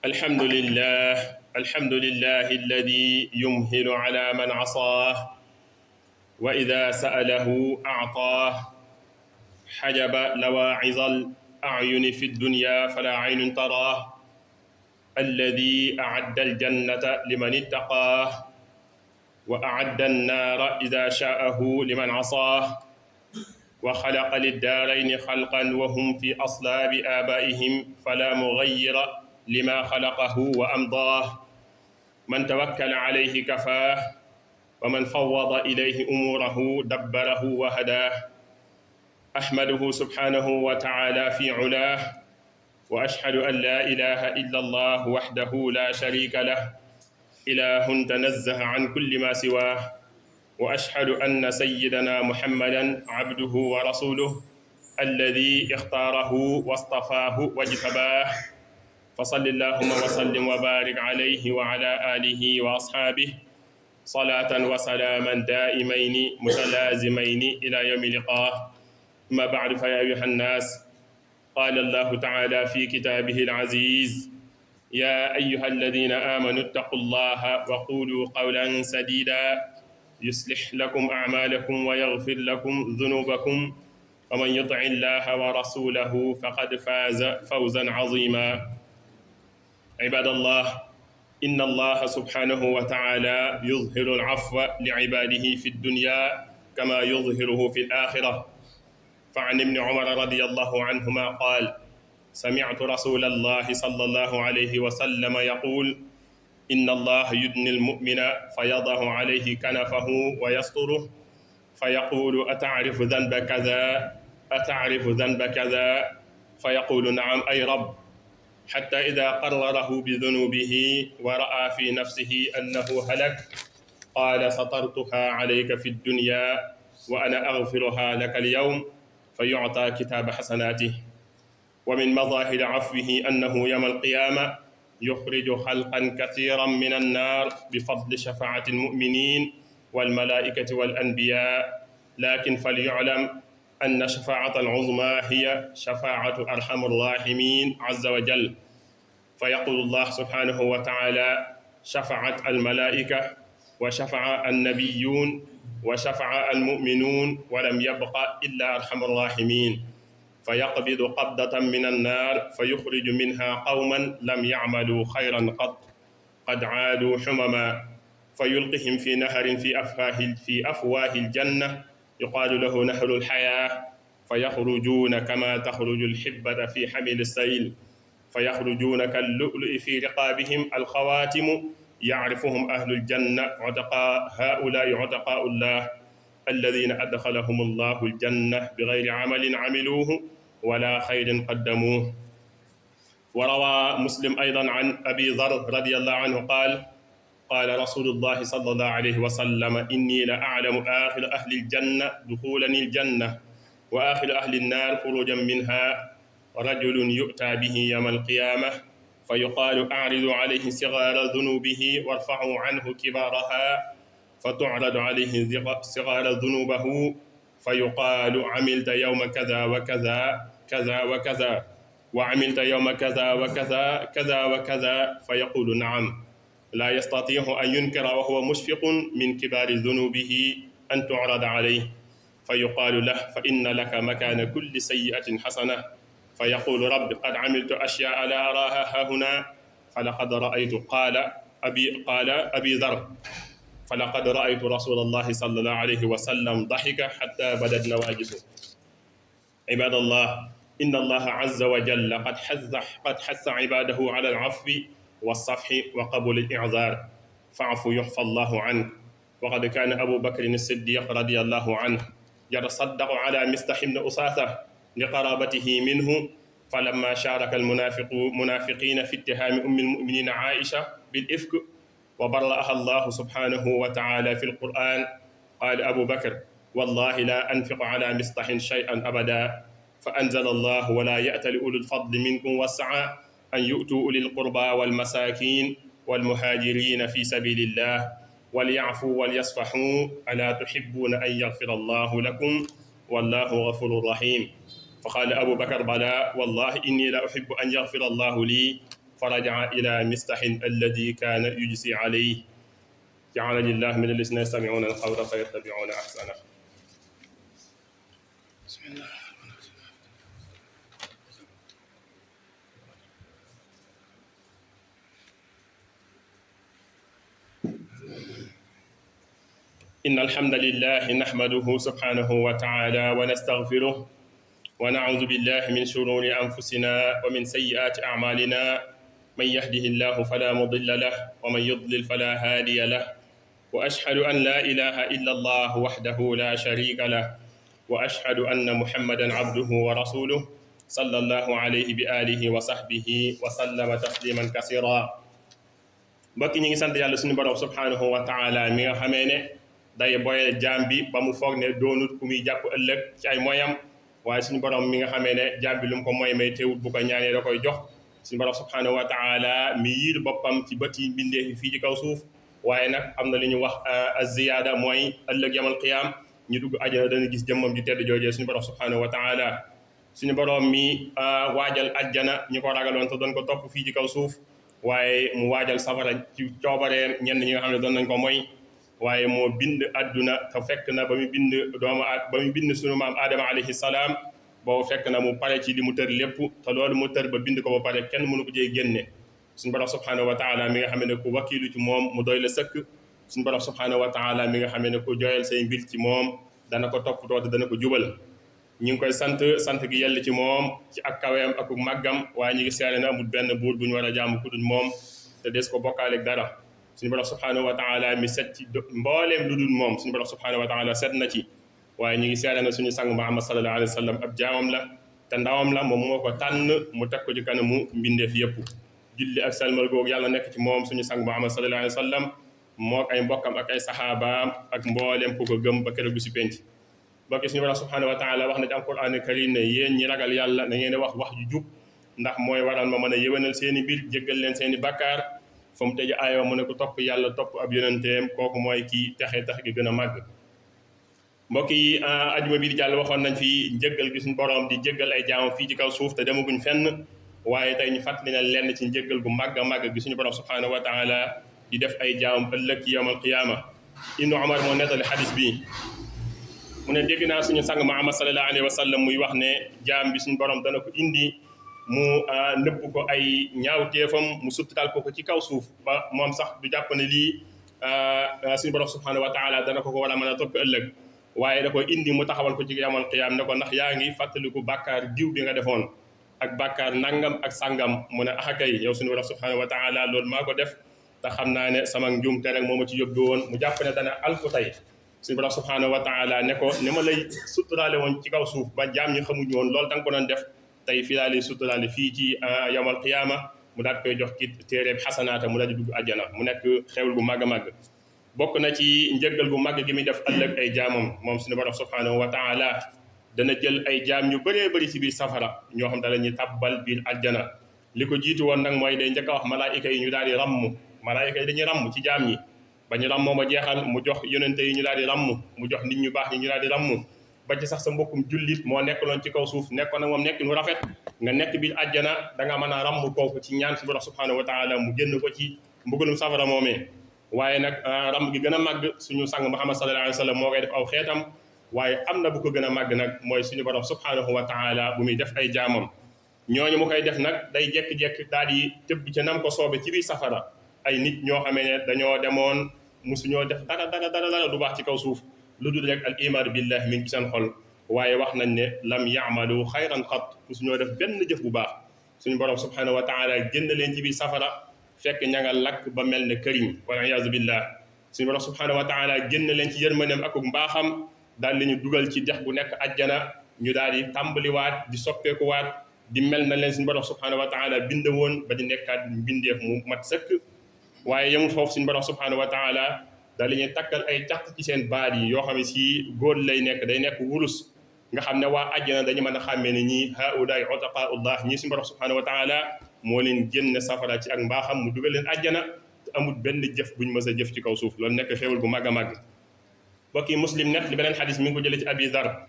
الحمد لله الذي يمهل على من عصاه وإذا سأله أعطاه حجب لواعظ الأعين في الدنيا فلا عين تراه الذي أعد الجنة لمن اتقاه وأعد النار إذا شاءه لمن عصاه وخلق للدارين خلقا وهم في أصلاب آبائهم فلا مغير لما خلقه وأمضاه من توكل عليه كفاه ومن فوض إليه أموره دبره وهداه أحمده سبحانه وتعالى في علاه وأشهد أن لا إله إلا الله وحده لا شريك له إله تنزه عن كل ما سواه وأشهد أن سيدنا محمدا عبده ورسوله الذي اختاره واصطفاه واجتباه فصل اللهم وسلم وبارك عليه وعلى آله وأصحابه صلاة وسلاما دائمين متلازمين إلى يوم لقاه. أما بعد فيا أيها الناس، قال الله تعالى في كتابه العزيز: يا أيها الذين آمنوا اتقوا الله وقولوا قولا سديدا يصلح لكم أعمالكم ويغفر لكم ذنوبكم ومن يطع الله ورسوله فقد فاز فوزا عظيما. عباد الله، إن الله سبحانه وتعالى يظهر العفو لعباده في الدنيا كما يظهره في الآخرة. فعن ابن عمر رضي الله عنهما قال: سمعت رسول الله صلى الله عليه وسلم يقول: إن الله يدني المؤمن فيضع عليه كنفه ويستره فيقول: أتعرف ذنب كذا؟ أتعرف ذنب كذا؟ فيقول: نعم أي رب. حتى إذا قرره بذنوبه ورأى في نفسه أنه هلك قال: سطرتها عليك في الدنيا وأنا أغفرها لك اليوم، فيعطى كتاب حسناته. ومن مظاهر عفوه أنه يوم القيامة يخرج خلقا كثيرا من النار بفضل شفاعة المؤمنين والملائكة والأنبياء، لكن فليعلم أن شفاعة العظمى هي شفاعة أرحم الراحمين عز وجل. فيقول الله سبحانه وتعالى: شفعت الملائكة وشفع النبيون وشفع المؤمنون ولم يبق إلا أرحم الراحمين، فيقبض قبضة من النار فيخرج منها قوما لم يعملوا خيرا قط قد عادوا حمما، فيلقهم في نهر في أفواه الجنة يقال له نهر الحياة، فيخرجون كما تخرج الحبة في حمل السيل، فيخرجون كاللؤلؤ في رقابهم الخواتم، يعرفهم أهل الجنة عتقاء، هؤلاء عتقاء الله الذين أدخلهم الله الجنة بغير عمل عملوه ولا خير قدموه. وروى مسلم أيضا عن أبي ذر رضي الله عنه قال: قال رسول الله صلى الله عليه وسلم: إني لأعلم آخر أهل الجنة دخولا الجنة وآخر أهل النار خروجا منها، رجل يؤتى به يوم القيامة فيقال: أعرضوا عليه صغار ذنوبه وارفعوا عنه كبارها، فتعرض عليه صغار ذنوبه فيقال: عملت يوم كذا وكذا كذا وكذا، وعملت يوم كذا وكذا كذا وكذا، فيقول: نعم. لا يستطيع أن ينكر وهو مشفق من كبار ذنوبه أن تعرض عليه، فيقال له: فإن لك مكان كل سيئة حسنة، فيقول: رب قد عملت أشياء لا أراها هنا فلقد رأيت. قال أبي ذر: فلقد رأيت رسول الله صلى الله عليه وسلم ضحك حتى بدت نواجذه. عباد الله، إن الله عز وجل قد حث عباده على العفو والصفح وقبول الإعذار، فاعف يعفى الله عنك. وقد كان أبو بكر الصديق رضي الله عنه يتصدق على مصطح بن أثاثة لقرابته منه، فلما شارك المنافقين في اتهام أم المؤمنين عائشة بالإفك وبرأها الله سبحانه وتعالى في القرآن، قال أبو بكر: والله لا أنفق على مصطح شيئا أبدا، فأنزل الله: ولا يأتل أولو الفضل منكم والسعة أن يؤتوا أولي القربى والمساكين والمهاجرين في سبيل الله وليعفوا وليصفحوا ألا تحبون أن يغفر الله لكم والله غفور رحيم. فقال أبو بكر: بلى والله إني لا أحب أن يغفر الله لي، فرجع إلى مستح الذي كان يجسي عليه. جعلني الله من الذين يستمعون القول فيتبعون أحسنه. بسم الله. إن الحمد لله نحمده سبحانه وتعالى ونستغفره ونعوذ بالله من شرور أنفسنا ومن سيئات أعمالنا. من يهده الله فلا مضل له ومن يضلل فلا هادي له. وأشهد أن لا إله إلا الله وحده لا شريك له وأشهد أن محمدا عبده ورسوله صلى الله عليه بآله وصحبه وسلم تسليما كثيرا. mbokk ñi ngi sant yàlla suñu borom subhanahu wa taala mi nga xamee ne day boyal jaam bi ba mu foog ne doonut ku muy jàpp ëllëg ci ay moyam, waaye suñu borom mi nga xamee ne jaam bi lu mu ko mooy may teewut bu ko ñaanee da koy jox. suñu borom subhanahu wa taala mi yiir boppam ci bët yi mbindeef fii ci kaw suuf, waaye nag am na li ñu wax az-ziyaada mooy ëllëg yamal qiyaam ñu dugg àjjana dana gis jëmmam ju tedd joojee suñu borom subhanahu wa taala. suñu borom mi waajal àjjana ñu ko ragaloon te doon ko topp fii ci kaw suuf, waaye mu waajal safara ci coobareem ñenn ñi nga xam ne doon nañ ko mooy. waaye moo bind adduna te fekk na ba mu bind sunu maam Adama alayhi salaam boobu fekk na mu pare ci li mu tër lépp, te loolu mu tër ba bind ko ba pare kenn mënu ko jee génne. suñu borom subhanahu wa taala mi nga xam ne ku wakiilu ci moom mu doy la sëkk. suñu borom subhanahu wa taala mi nga xam ne ku jooyal say mbir ci moom dana ko toppatoo te dana ko jubal. ñu ngi koy sant gi yell ci moom ci ak kaweem ak màggam, waaye ñu ngi seere na amul benn buur bu ñu war a jaamu ku dul moom te des ko bokkaaleeg dara. suñu borom subhanahu wa taala mi set ci mbooleem lu dul moom suñu borom subhanahu wa taala set na ci, waaye ñu ngi seere na suñu sang Muhammad sallallahu alayhi wa sallam ab jaamam la te ndawam la, moom moo ko tànn mu teg ko ci kanamu mbindeef yëpp. julli ak salmal googu yàlla nekk ci moom suñu sang Muhammad sallallahu alayhi wa sallam moo ay mbokkam ak ay saxaabaam ak mbooleem ku ko gëm ba keroog du si penc. bokki suñu borom subhanahu wa taala wax na ci alquran karim ne yéen ñi ragal yàlla na ngeen di wax ju jub, ndax mooy waral ma mën a yëwénal seen i mbir jéggal leen seen i bakkaar. fa mu tëj aayoo mu ne ko topp yàlla topp ab yonenteem kooku mooy kii texe gi gën a màgg. mbokk yi ajuma bi di jàll waxoon nañ fi njëggal gi suñu borom di jéggal ay jaamam fii ci kaw suuf te demaguñ fenn, waaye tey ñu fàttali na lenn ci njëggal gu màgg a màgg gi suñu borom subhanahu wa taala di def ay jaamam ëllëg ci yawmal qiyaama. Ibnu Umar moo nettali xadis bi mu ne dégg naa suñu sang Muhammad sallallahu alayhi wa sallam muy wax ne jaam bi suñu borom dana ko indi mu nëbb ko ay ñaawteefam mu suttal ko ci kaw suuf ba moom sax du jàpp ne lii suñu borom subhanahu wa taala dana ko war a mën a topp ëllëg, waaye da ko indi mu taxawal ko ci yamal qiyaam ne ko ndax yaa ngi fàttaliku bàkkaar diw bi nga defoon ak bàkkaar nangam ak sangam. mu ne kay yow suñu borom subhanahu wa taala loolu maa ko def te xam naa ne sama njuumte rek moo ma ci yóbbu woon. mu jàpp ne dana alku tey suñu borom subhanahu wa taala ne ko ni ma lay sutturaale woon ci kaw suuf ba jaam ñi xamuñu woon loolu da nga ko doon def, tey fii laa lay sutturaale fii ci yawmal qiyaama. mu daal koy jox ki téereeb xasanaata mu daal di dugg àjjana. mu nekk xewul gu màgg a màgg. bokk na ci njëggal gu màgg gi muy def ëllëg ay jaamam moom suñu borom subhanahu wa taala dana jël ay jaam ñu bëree bëri ci biir safara ñoo xam ne ñuy tabbal biir àjjana. li ko jiitu woon nag mooy day njëkk a wax malaayika yi ñu daal di ràmm. malaayika yi dañuy ràmm ci jaam ñi ba ñu ràmmoo ba jeexal mu jox yonente yi ñu daal di ràmm, mu jox nit ñu baax ñi ñu daal di ràmm, ba ci sax sa mbokkum jullit moo nekkaloon ci kaw suuf nekkoon nag moom nekk nu rafet nga nekk biir àjjana da nga mën a ràmm kooku ci ñaan si borom subhanahu wa taala mu génn ko ci mbugalum safara moomee. waaye nag ràmm gi gën a màgg suñu sang Muhammad sallallahu alayhi wa sallam moo koy def aw xeetam, waaye am na bu ko gën a màgg nag mooy suñu borom subhanahu wa taala bu muy def ay jaamam. ñooñu mu koy def nag day jekki-jekki daal di tëbb ci nam ko soobe ci biir safara ay nit ñoo xamee ne dañoo demoon musuñoo def dara du baax ci kaw suuf lu dul rek al iman billah mi ngi ci seen xol, waaye wax nañ ne lam yaamalu xayran xat musuñoo def benn jëf bu baax. suñu borom subhanahu wa taala génn leen ci biir safara fekk ña nga lakk ba mel ne këriñ wal iyaazu billah. suñu borom subhanahu wa taala génn leen ci yërmandeem ak mbaaxam daal li ñu dugal ci dex bu nekk àjjana ñu daal di tàmbaliwaat di soppeekuwaat di mel na leen suñu borom subhanahu wa taala bind woon ba di nekkaat mbindeef mu mat sëkk. waaye yemu foofu suñu borom subhanahu wa taala daal li ñuy takkal ay caq ci seen baat yi yoo xam ne si góor lay nekk day nekk wurus nga xam ne waa àjjana dañu mën a xàmmee ne ñii haulaay utaqaullah ñii suñu borom subhanahu wa taala moo leen génne safara ci ak mbaaxam mu dugal leen àjjana te amul benn jëf buñ mës a jëf ci kaw suuf. loolu nekk xéewal gu màgg a màgg. bokki Muslim net li beneen xadis mi ngi ko jëlee ci Abi Dar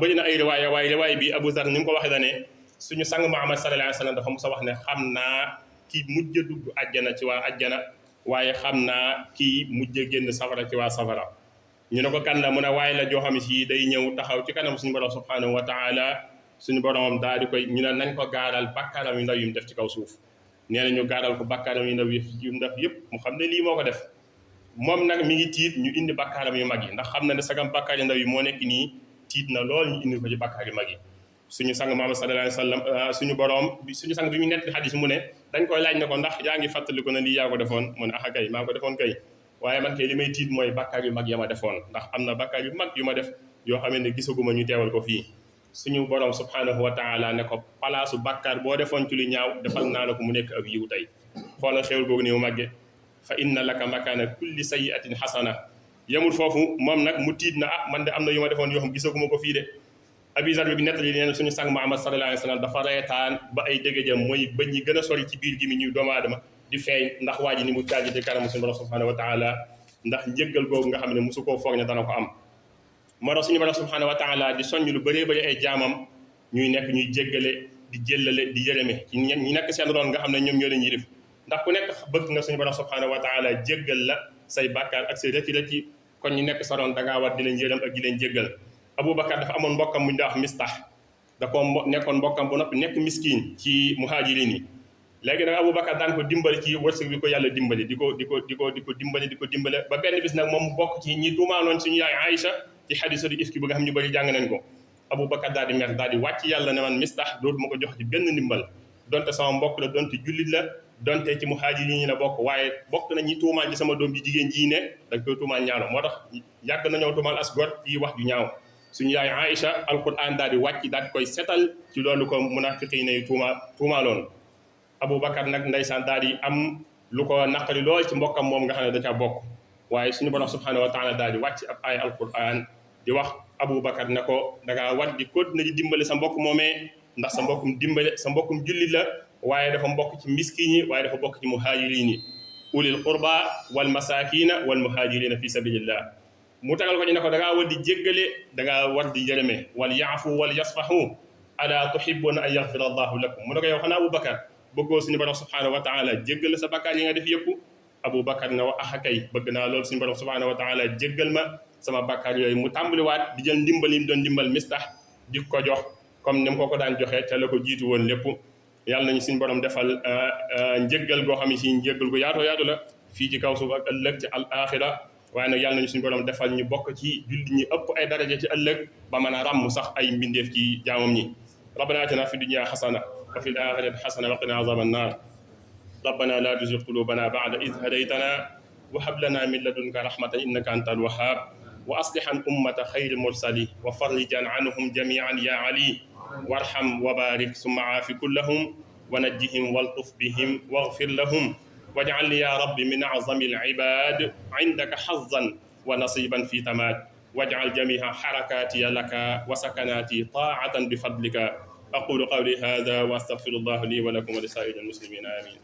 bëri na ay riwaaya waaye riwaay bi Abu Dar ni mu ko waxee da ne suñu sang Muhammad sallallahu alayhi wa sallam dafa mos a wax ne xam naa ki mujj dugg àjjana ci waa àjjana waaye xam naa kii mujj génn safara ci waa safara ñu ne ko kan la mu ne waaye la joo xam si day ñëw taxaw ci kanam suñu borom subhanahu wa taala suñu boromam daal di koy ñu ne nañ ko gaaral bakkaaram yu ndaw yu mu def ci kaw suuf nee na ñu gaaral ko bakkaaram yu ndaw yu mu def yëpp mu xam ne lii moo ko def moom nag mi ngi tiit ñu indi bakkaaram yu mag yi ndax xam na ne sagam bakkaar yu ndaw yi moo nekk nii tiit na lool ñu indi ko ci bakkaar yu mag yi suñu sang Muhammad sallallahu alayhi wa sallam suñu borom suñu sang bi mu nekk xadis mu ne dañ koy laaj ne ko ndax yaa ngi fàttali ko ne lii yaa ko defoon mu ne ah kay maa ko defoon kay waaye man kay li may tiit mooy bakkaar yu mag ya ma defoon ndax am na bakkaar yu mag yu ma def yoo xam ne gisaguma ñu teewal ko fii suñu borom subhanahu wa taala ne ko palaasu bakkaar boo defoon ci lu ñaaw defal naa la ko mu nekk ak yiw tey xoolal xewul googu ni mu màgge fa inna laka makaana kulli sayyi'atin xasana yemul foofu moom nag mu tiit na man de am na yu ma defoon yoo xam gisaguma ko fii de Abi Zar bi nettali nee na suñu sang Muhammad sallallahu alayhi wa sallam dafa reetaan ba ay dëgëjam mooy bëñ yi gën a sori ci biir gi mi ñu doomu aadama di feeñ ndax waa ji ni mu caaji di kanamu suñu borom subhanahu wa taala ndax njëggal googu nga xam ne mosu koo foog ne dana ko am moo tax suñu borom subhanahu wa taala di soññ lu bëree bëri ay jaamam ñuy nekk ñuy jéggale di jëllale di yërëme ci ñi nekk seen roon nga xam ne ñoom ñoo leen yilif ndax ku nekk bëgg nga suñu borom subhanahu wa taala jéggal la say bàkkaar ak say rëcc-rëcc kon ñu nekk sa roon da ngaa war di leen yërëm ak di leen jéggal Aboubacar dafa amoon mbokkam bu ñu daa wax Mistah da ko nekkoon mbokkam bu noppi nekk miskin ci muhajirin yi léegi nag Aboubacar daan ko dimbali ci wërsëg bi ko yàlla dimbali di ko dimbale ba benn bis nag moom mu bokk ci ñi tuumaaloon suñu yaay Aïcha ci xadiisu ifki bi nga xam ñu bëri jàng nañ ko Aboubacar daal di mer daal di wàcc yàlla ne man Mistah dootuma ko jox ci benn ndimbal donte sama mbokk la donte jullit la donte ci muhajirin yi la bokk waaye bokk na ñi tuumaal ci sama doom ji jigéen jii ne dañ koy tuumaal ñaalo moo tax yàgg nañoo tuumaal as gor ci wax ju ñaaw suñu yaay Aïcha alquran daal di wàcc daal di koy setal ci loolu ko munafiqi ne tuumaaloon Aboubacar nag ndeysaan daal di am lu ko naqari lool ci mbokkam moom nga xam ne da caa bokk waaye suñu borom subhanahu wa taala daal di wàcc ab ay alquran di wax Aboubacar ne ko da ngaa war di continuer di dimbale sa mbokk moomee ndax sa mbokkum dimbale sa mbokkum jullit la waaye dafa mbokk ci miskin yi waaye dafa bokk ci muhajirin yi ulil qurba wal masakina wal muhajirina fi sabilillah mu tagal ko ñu ne ko da ngaa war di jéggale da ngaa war di yërëme wal yaafu wal yasfahu ala tuhibbuna an yaghfira allahu lakum mu ne ko yow xanaa Aboubacar bëggoo suñu borom subhanahu wa taala jéggale sa bakkaar yi nga def yëpp Aboubacar ne wa kay bëgg naa loolu suñu borom subhanahu wa taala jéggal ma sama bakkaar yooyu mu tàmbaliwaat di jël ndimbal yi mu doon ndimbal Mistah di ko jox comme ni mu ko daan joxe te la ko jiitu woon lépp yàlla nañu suñu borom defal njéggal goo xam ne si njéggal gu yaatu yaatu la fii ci kaw suuf ak ëllëg ci al axira waaye nag yàlla nañu suñu borom defal ñu bokk ci julli ñi ëpp ay daraja ci ëllëg ba mën a ràmm sax ay mbindeef ci jaamam ñi rabbana atina fi dunya xasana wa fi l axirati xasana wa qina azaba annar rabbana la tuzigh qulubana ba'da idh hadaytana wa hab lana min ladunka rahmatan innaka antal wahhab wa aslihan ummata xayri mursali wa farrijan anhum jami'an ya ali warham wa barik summa aafi kullahum wa najjihim waltuf bihim waghfir lahum واجعل لي يا رب من أعظم العباد عندك حظا ونصيبا في تماد واجعل جميع حركاتي لك وسكناتي طاعة بفضلك أقول قولي هذا وأستغفر الله لي ولكم ولسائر المسلمين آمين